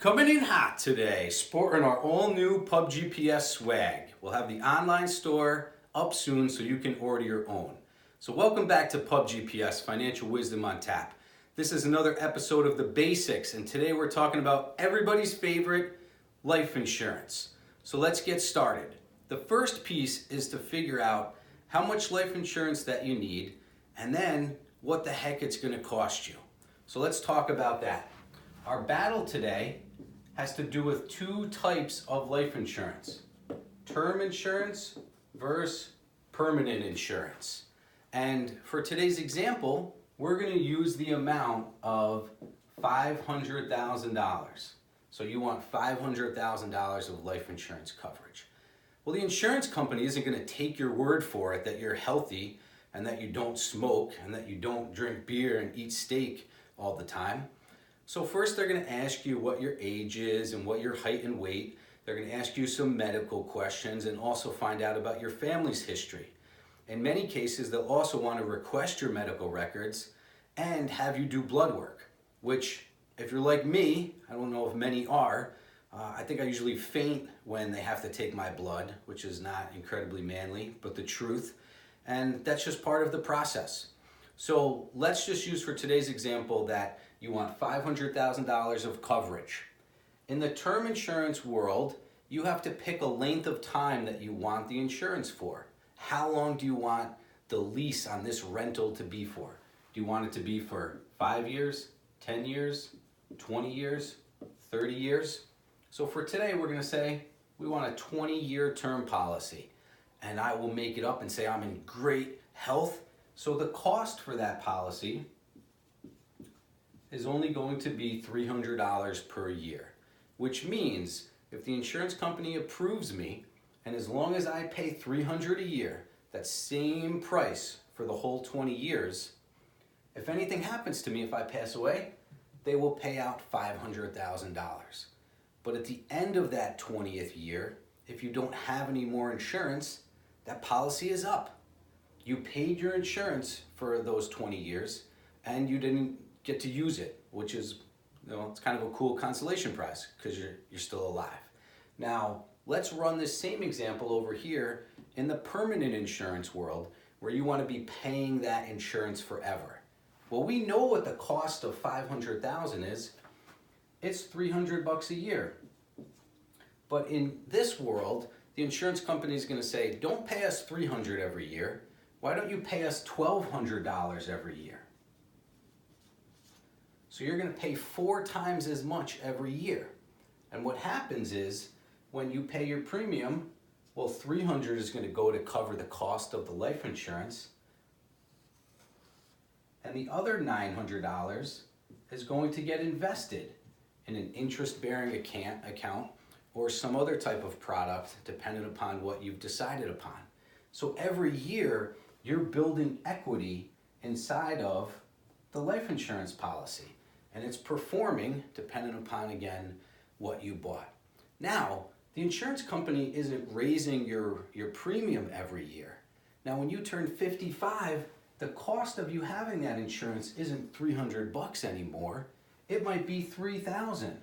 Coming in hot today, sporting our all-new PubGPS swag. We'll have the online store up soon so you can order your own. So welcome back to PubGPS, Financial Wisdom on Tap. This is another episode of The Basics, and today we're talking about everybody's favorite, life insurance. So let's get started. The first piece is to figure out how much life insurance that you need, and then what the heck it's going to cost you. So let's talk about that. Our battle today has to do with two types of life insurance: term insurance versus permanent insurance. And for today's example, we're going to use the amount of $500,000. So you want $500,000 of life insurance coverage. Well, the insurance company isn't going to take your word for it that you're healthy and that you don't smoke and that you don't drink beer and eat steak all the time. So first they're going to ask you what your age is and what your height and weight. They're going to ask you some medical questions and also find out about your family's history. In many cases, they'll also want to request your medical records and have you do blood work, which if you're like me, I don't know if many are, I think I usually faint when they have to take my blood, which is not incredibly manly, but the truth. And that's just part of the process. So let's just use for today's example that you want $500,000 of coverage. In the term insurance world, you have to pick a length of time that you want the insurance for. How long do you want the lease on this rental to be for? Do you want it to be for 5 years, 10 years, 20 years, 30 years? So for today, we're going to say we want a 20-year term policy. And I will make it up and say I'm in great health. So the cost for that policy is only going to be $300 per year, which means if the insurance company approves me, and as long as I pay $300 a year, that same price for the whole 20 years, if anything happens to me, if I pass away, they will pay out $500,000. But at the end of that 20th year, if you don't have any more insurance, that policy is up. You paid your insurance for those 20 years and you didn't get to use it, which is, it's kind of a cool consolation prize because you're still alive. Now, let's run this same example over here in the permanent insurance world where you want to be paying that insurance forever. Well, we know what the cost of $500,000 is. It's $300 a year. But in this world, the insurance company is going to say, don't pay us $300 every year. Why don't you pay us $1,200 every year? So you're going to pay 4 times as much every year. And what happens is when you pay your premium, well, $300 is going to go to cover the cost of the life insurance. And the other $900 is going to get invested in an interest-bearing account or some other type of product dependent upon what you've decided upon. So every year, you're building equity inside of the life insurance policy. And it's performing dependent upon, again, what you bought. Now, the insurance company isn't raising your premium every year. Now, when you turn 55, the cost of you having that insurance isn't $300 anymore. It might be $3,000.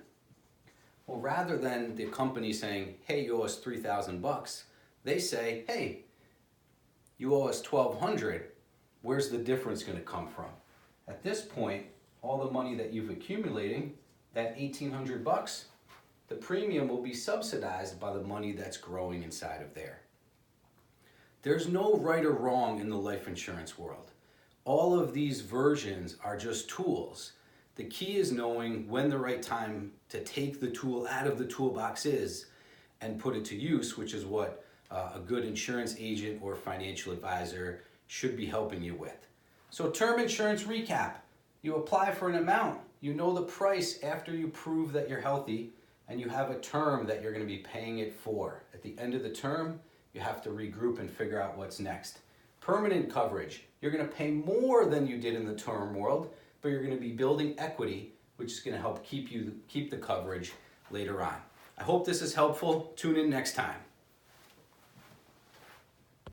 Well, rather than the company saying, hey, you owe us $3,000, they say, hey, you owe us $1,200. Where's the difference going to come from? At this point, all the money that you've accumulating, that $1,800, the premium will be subsidized by the money that's growing inside of there. There's no right or wrong in the life insurance world. All of these versions are just tools. The key is knowing when the right time to take the tool out of the toolbox is and put it to use, which is what a good insurance agent or financial advisor should be helping you with. So term insurance recap. You apply for an amount. You know the price after you prove that you're healthy, and you have a term that you're going to be paying it for. At the end of the term, you have to regroup and figure out what's next. Permanent coverage. You're going to pay more than you did in the term world, but you're going to be building equity, which is going to help keep the coverage later on. I hope this is helpful. Tune in next time.